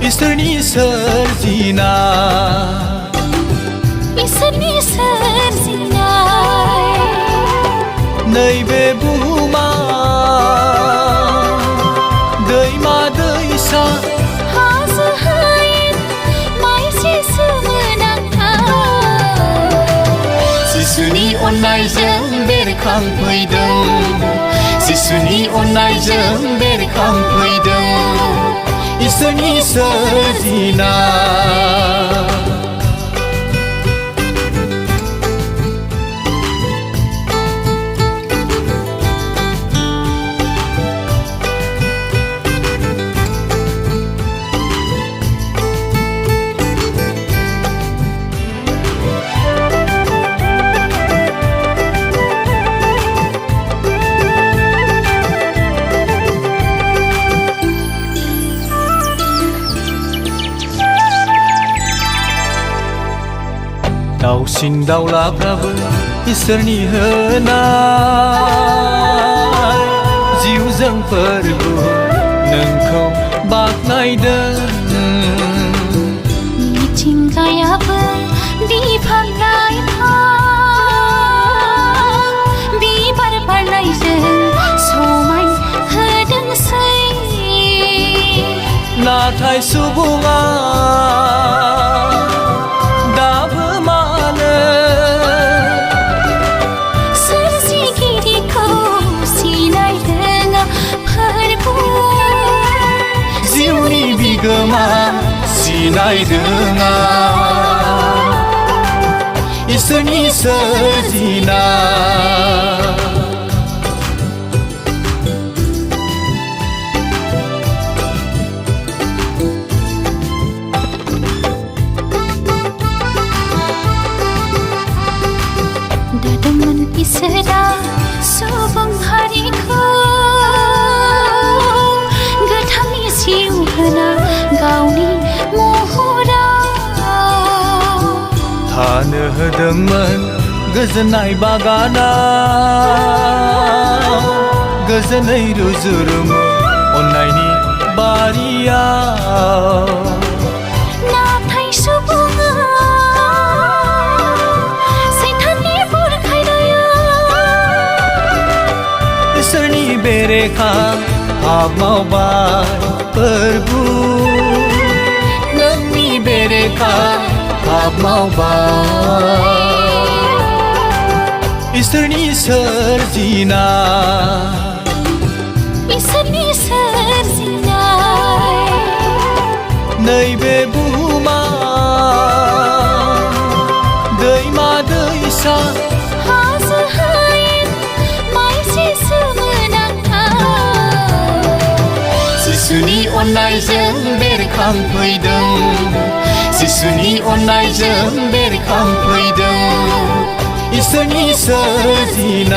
इसोरनि सोरजिनाय नैबे बुहुमा दैमा दैसा हाजो हायेन माइसि सोमोनांथाव जिसुनि अननायजों बेरखांफैदों जिसुनि अननायजों बेरखांफैदों इसोरनि सोरजिनाय दाउसिन दाउलाफ्राबो इसोरनि होनाय जिउजों फोरबो नोंखौ बाख्नायदों मिथिंगायाबो बिफां लाइफां बिबार बारनायजों समाय होदोंसै नाथाय सुबुङा बिगोमा सिनाय रोङा इसोरनि सोरजिनाय दादोंमोन इसोरा सुबुं हारिखौ गोथांनि जिउ होना गावनि महराव थानो होदोंमोन गोजोननाय बागानाव गोजोनै रुजुरुमु अननायनि बारियाव नाथाय सुबुङा सैताननि बुरखायनायाव इसोरनि बेरेखा पाप मावबाय प्रभु नोंनि बेरेखा पाप मावबाय इसोरनि सोरजिनाय नैबे बुहुमा दैमा दैसा हाजो हायेन माइसि सोमोनांथाव जिसुनि अननायजों बेरखांफैदों जिसुनि अननायजों बेरखांफैदों इसोरनि सोरजिनाय